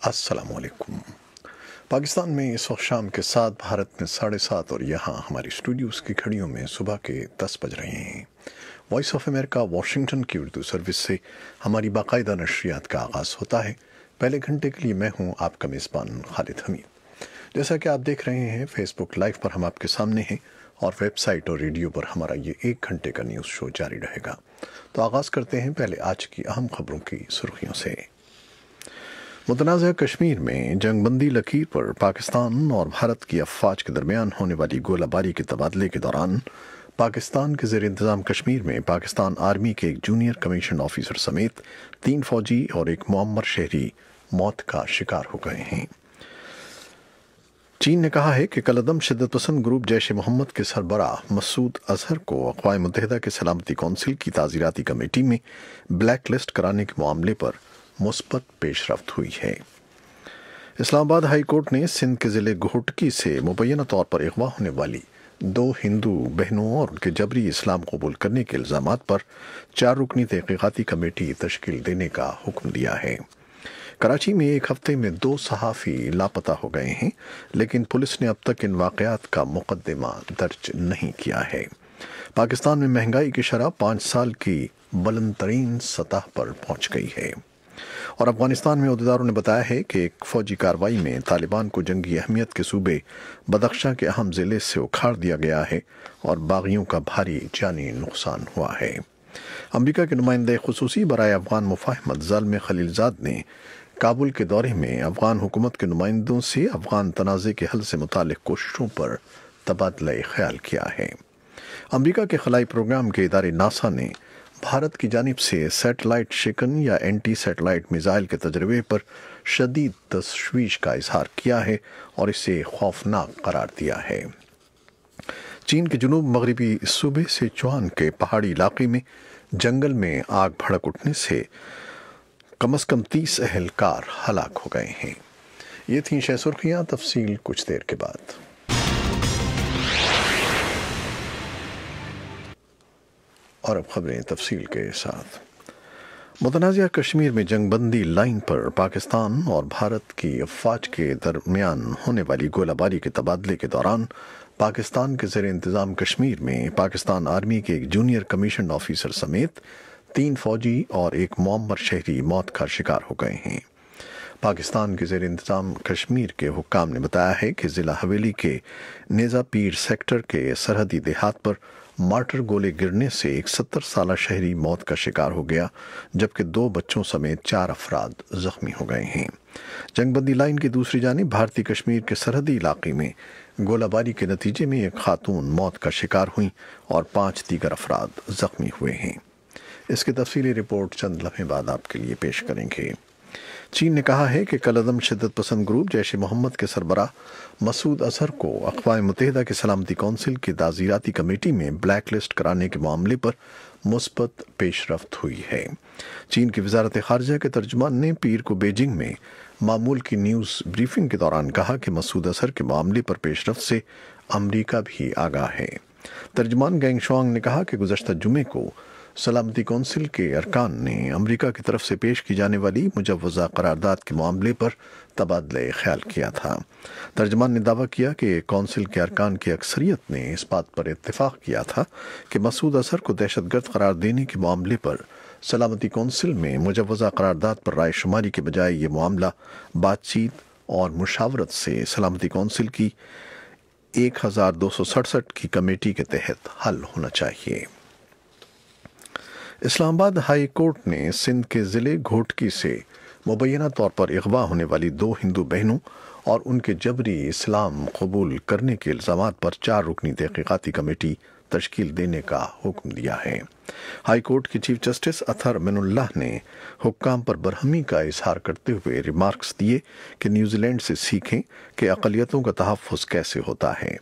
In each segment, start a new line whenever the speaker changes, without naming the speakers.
अस्सलाम वालेकुम। पाकिस्तान में इस वक्त शाम के 7, भारत में 7:30 और यहाँ हमारी स्टूडियोज़ की घड़ियों में सुबह के 10 बज रहे हैं। वॉइस ऑफ अमेरिका वाशिंगटन की उर्दू सर्विस से हमारी बाकायदा नशरियात का आगाज़ होता है। पहले घंटे के लिए मैं हूँ आपका मेज़बान खालिद हमीद। जैसा कि आप देख रहे हैं, फेसबुक लाइव पर हम आपके सामने हैं और वेबसाइट और रेडियो पर हमारा ये 1 घंटे का न्यूज़ शो जारी रहेगा। तो आगाज़ करते हैं पहले आज की अहम खबरों की सुर्खियों से। मुतनाज़ा कश्मीर में जंगबंदी लकीर पर पाकिस्तान और भारत की अफवाज के दरमियान होने वाली गोलाबारी के तबादले के दौरान पाकिस्तान के ज़ेर इंतज़ाम कश्मीर में पाकिस्तान आर्मी के एक जूनियर कमीशन ऑफिसर समेत 3 फौजी और एक मुअम्मर शहरी मौत का शिकार हो गए हैं। चीन ने कहा है कि कलअदम शिद्दत पसंद ग्रुप जैश ए मोहम्मद के सरबराह मसूद अजहर को अक़वाम मुत्तहिदा के सलामती कौंसिल की ताज़ीराती कमेटी में ब्लैक लिस्ट कराने के मामले पर मुस्बत पेशरफ्त हुई है। इस्लामाबाद हाई कोर्ट ने सिंध के ज़िले घोटकी से मुबैना तौर पर अगवा होने वाली 2 हिंदू बहनों और उनके जबरी इस्लाम कबूल करने के इल्ज़ामात पर 4 रुकनी तहक़ीक़ाती कमेटी तश्कील देने का हुक्म दिया है। कराची में एक हफ्ते में 2 सहाफ़ी लापता हो गए हैं, लेकिन पुलिस ने अब तक इन वाक़यात का मुक़दमा दर्ज नहीं किया है। पाकिस्तान में महंगाई की शरह 5 साल की बुलंद तरीन सतह पर पहुँच गई है। और अफगानिस्तान में अहदेदारों ने बताया है कि एक फ़ौजी कार्रवाई में तालिबान को जंगी अहमियत के सूबे बदख्शां के अहम ज़िले से उखाड़ दिया गया है और बागियों का भारी जानी नुकसान हुआ है। अमरीका के नुमाइंदे खुसूसी बराए अफ़गान मुफ़ाहमत ज़ाल्म खलीलज़ाद ने काबुल के दौरे में अफ़गान हुकूमत के नुमाइंदों से अफ़गान तनाज़े के हल से मुतालिक कोशिशों पर तबादला ख्याल किया है। अमरीका के खलाई प्रोग्राम के इदारे नासा ने भारत की जानिब से सैटेलाइट शिकन या एंटी सैटेलाइट मिसाइल के तजर्बे पर शदीद तशवीश का इजहार किया है और इसे खौफनाक करार दिया है। चीन के जुनूब मगरबी सूबे सिचुआन के पहाड़ी इलाके में जंगल में आग भड़क उठने से कम से कम 30 अहलकार हलाक हो गए हैं। ये थीं शह सुर्खियाँ, तफसील कुछ देर के बाद। और अब खबरें तफसील के साथ। मुतनाज़ा कश्मीर में जंगबंदी लाइन पर पाकिस्तान और भारत की अफवाज के दरमियान होने वाली गोलाबारी के तबादले के दौरान पाकिस्तान के ज़ेर इंतज़ाम कश्मीर में पाकिस्तान आर्मी के एक जूनियर कमीशन ऑफिसर समेत 3 फौजी और एक मुअम्मर शहरी मौत का शिकार हो गए हैं। पाकिस्तान के ज़ेर इंतज़ाम कश्मीर के हुक्काम ने बताया है कि ज़िला हवेली के नेज़ा पीर सेक्टर के सरहदी देहात पर मार्टर गोले गिरने से एक 70 साला शहरी मौत का शिकार हो गया, जबकि 2 बच्चों समेत 4 अफराद जख्मी हो गए हैं। जंगबंदी लाइन की दूसरी जानिब भारतीय कश्मीर के सरहदी इलाके में गोलाबारी के नतीजे में एक खातून मौत का शिकार हुई और 5 दीगर अफराद जख्मी हुए हैं। इसकी तफसीली रिपोर्ट चंद लम्हे बाद आपके लिए पेश करेंगे। चीन ने कहा है कि कलअदम शिद्दत पसंद ग्रुप जैश ए मोहम्मद के सरबराह मसूद अजहर को अक़वाम मुत्तहिदा की सलामती कौंसिल की ताज़ीराती कमेटी में ब्लैक लिस्ट कराने के मामले पर मुस्बत पेशरफ्त हुई है। चीन की वज़ारत ख़ारिजा के तर्जुमान ने पीर को बीजिंग में मामूल की न्यूज़ ब्रीफिंग के दौरान कहा कि मसूद अजहर के मामले पर पेशरफ्त से अमरीका भी आगाह है। तर्जुमान गेंग शुआंग ने कहा कि गुज़श्ता जुमे को सलामती कौंसिल के अरकान ने अमरीका की तरफ से पेश की जाने वाली मुजव्वज़ा करारदाद के मामले पर तबादला ख्याल किया था। तर्जमान ने दावा किया कि कौंसिल के अरकान की अक्सरियत ने इस बात पर इत्तेफाक किया था कि मसूद अजहर को दहशतगर्द करार देने के मामले पर सलामती कौंसिल में मुजव्वज़ा करारदाद पर राय शुमारी के बजाय ये मामला बातचीत और मुशावरत से सलामती कौंसिल की 1267 की कमेटी के तहत हल होना चाहिए। इस्लामाबाद हाई कोर्ट ने सिंध के ज़िले घोटकी से मुबैना तौर पर अगवा होने वाली 2 हिंदू बहनों और उनके जबरी इस्लाम कबूल करने के इल्ज़ामात पर 4 रुकनी तहक़ीक़ाती कमेटी तश्कील देने का हुक्म दिया है। हाई कोर्ट के चीफ जस्टिस अतहर मिनुल्लाह ने हुक्काम पर बरहमी का इजहार करते हुए रिमार्क्स दिए कि न्यूजीलैंड से सीखें कि अक़लियतों का तहफ़्फ़ुज़ कैसे होता है।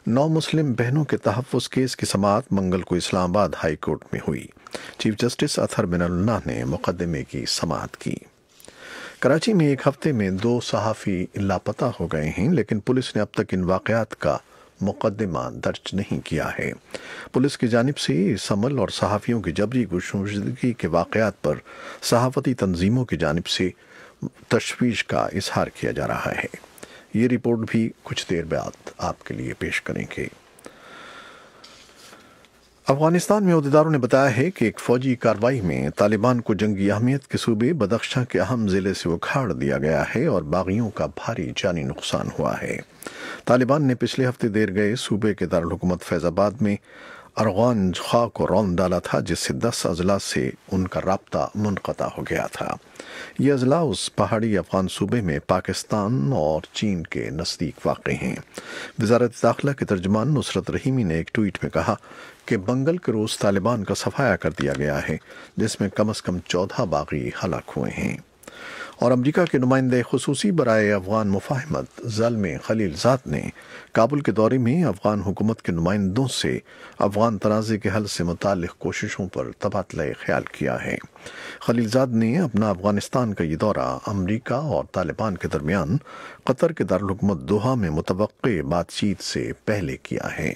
9 मुस्लिम बहनों के तहफ़्फ़ुज़ केस की समाअत मंगल को इस्लामाबाद हाई कोर्ट में हुई। चीफ जस्टिस अतहर मिनुल्लाह ने मुक़दमे की समाअत की। कराची में एक हफ्ते में 2 सहाफ़ी लापता हो गए हैं, लेकिन पुलिस ने अब तक इन वाक़यात का मुक़दमा दर्ज नहीं किया है। पुलिस की जानिब से इस अमल और सहाफ़ियों की जबरी गुमशुदगी के वाक़यात पर सहाफ़ती तंजीमों की जानिब से तशवीश का इजहार किया जा रहा है। ये रिपोर्ट भी कुछ देर बाद आपके लिए पेश करेंगे। अफगानिस्तान में अहदेदारों ने बताया है कि एक फौजी कार्रवाई में तालिबान को जंगी अहमियत के सूबे बदख्शां के अहम ज़िले से उखाड़ दिया गया है और बागियों का भारी जानी नुकसान हुआ है। तालिबान ने पिछले हफ्ते देर गए सूबे के दारुल हुकूमत फैज़ाबाद में अरगान खां को रौंद डाला था, जिससे 10 अजला से उनका राब्ता मुनक़ता हो गया था। ये अजला उस पहाड़ी अफगान सूबे में पाकिस्तान और चीन के नज़दीक वाक़ हैं। वज़ारत दाखिला के तर्जुमान नुसरत रहीमी ने एक ट्वीट में कहा कि मंगल के रोज़ तालिबान का सफाया कर दिया गया है, जिसमें कम से कम 14 बागी हलाक हुए हैं। और अमरीका के नुमाइंदे खुसूसी बराए अफगान मुफाहमत ज़ल्मे खलीलज़ाद ने काबुल के दौरे में अफगान हुकूमत के नुमाइंदों से अफगान तनाज़े के हल से मुताल्लिक़ कोशिशों पर तबादला ख्याल किया है। खलीलज़ाद ने अपना अफगानिस्तान का ये दौरा अमरीका और तालिबान के दरमियान कतर के दारुल हुकूमत दोहा में मुतवक्के बातचीत से पहले किया है।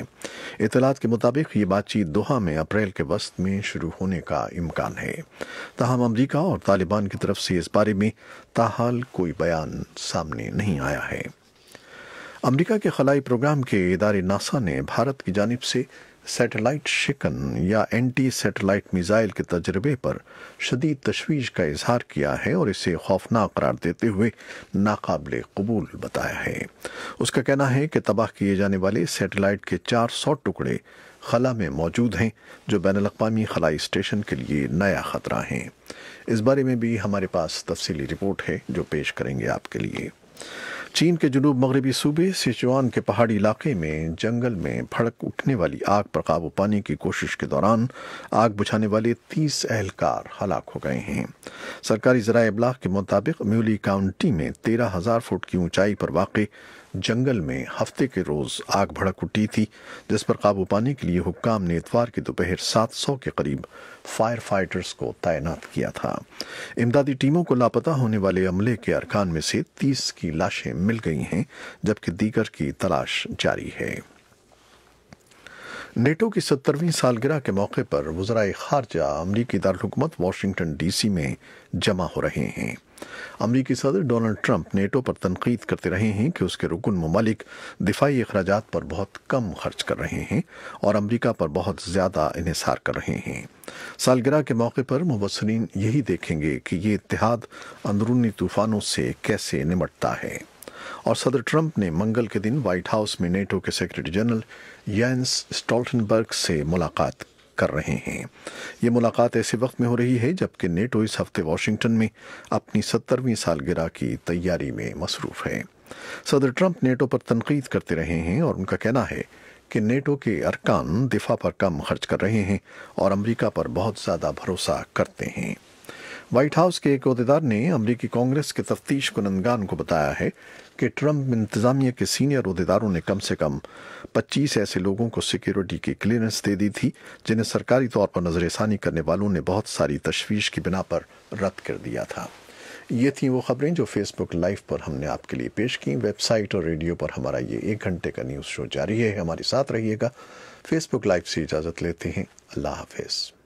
इत्तलात के मुताबिक ये बातचीत दोहा में अप्रैल के वस्त में शुरू होने का इम्कान है। ताहम अमरीका और तालिबान की तरफ से इस बारे में ताहाल कोई बयान सामने नहीं आया है। अमरीका के खलाई प्रोग्राम के इदारे नासा ने भारत की जानिब से सैटेलाइट शिकन या एंटी सैटेलाइट मिसाइल के तजर्बे पर शदीद तशवीश का इजहार किया है और इसे खौफनाक करार देते हुए नाकाबिले कबूल बताया है। उसका कहना है कि तबाह किए जाने वाले सैटेलाइट के 400 टुकड़े खला में मौजूद हैं, जो बैनुल-अक़वामी खलाई स्टेशन के लिए नया ख़तरा हैं। इस बारे में भी हमारे पास तफसीली रिपोर्ट है जो पेश करेंगे आपके लिए। चीन के जुनूब मगरबी सूबे सिचुआन के पहाड़ी इलाके में जंगल में भड़क उठने वाली आग पर काबू पाने की कोशिश के दौरान आग बुझाने वाले 30 एहलकार हलाक हो गए हैं। सरकारी ज़राए इब्लाग के मुताबिक म्यूली काउंटी में 13,000 फुट की ऊंचाई पर वाक़ जंगल में हफ्ते के रोज़ आग भड़क उठी थी, जिस पर काबू पाने के लिए हुक्काम ने इतवार की दोपहर 700 के करीब फायर फाइटर्स को तैनात किया था। इमदादी टीमों को लापता होने वाले अमले के अरकान में से 30 की लाशें मिल गई हैं, जबकि दीगर की तलाश जारी है। नेटो की 70वीं सालगिरह के मौके पर वज़राए ख़ारजा अमरीकी दारुल हुकूमत वाशिंगटन DC में जमा हो रहे हैं। अमरीकी सदर डोनाल्ड ट्रंप नेटो पर तनकीद करते रहे हैं कि उसके रुकन ममालिक दिफाई अखराजात पर बहुत कम खर्च कर रहे हैं और अमरीका पर बहुत ज़्यादा इन्हिसार कर रहे हैं। सालगिरह के मौके पर मुबस्सिरीन यही देखेंगे कि ये इत्तेहाद अंदरूनी तूफ़ानों से कैसे निमटता है। और सदर ट्रंप ने मंगल के दिन व्हाइट हाउस में नेटो के सेक्रेटरी जनरल येंस स्टोल्टनबर्ग से मुलाकात कर रहे हैं। ये मुलाकात ऐसे वक्त में हो रही है जबकि नेटो इस हफ्ते वाशिंगटन में अपनी 70वीं सालगिरह की तैयारी में मसरूफ़ है। सदर ट्रंप नेटो पर तनकीद करते रहे हैं और उनका कहना है कि नेटो के अरकान दिफा पर कम खर्च कर रहे हैं और अमरीका पर बहुत ज़्यादा भरोसा करते हैं। व्हाइट हाउस के एक अहदेदार ने अमरीकी कांग्रेस के तफ्तीश कुनंदगान को बताया है कि ट्रंप इंतज़ामिया के सीनियर अहदेदारों ने कम से कम 25 ऐसे लोगों को सिक्योरिटी की क्लियरेंस दे दी थी, जिन्हें सरकारी तौर पर नज़रसानी करने वालों ने बहुत सारी तशवीश की बिना पर रद्द कर दिया था। ये थी वो खबरें जो फेसबुक लाइव पर हमने आपके लिए पेश की। वेबसाइट और रेडियो पर हमारा ये 1 घंटे का न्यूज़ शो जारी है। हमारे साथ रहिएगा। फेसबुक लाइव से इजाज़त लेते हैं। अल्लाह हाफ़िज़।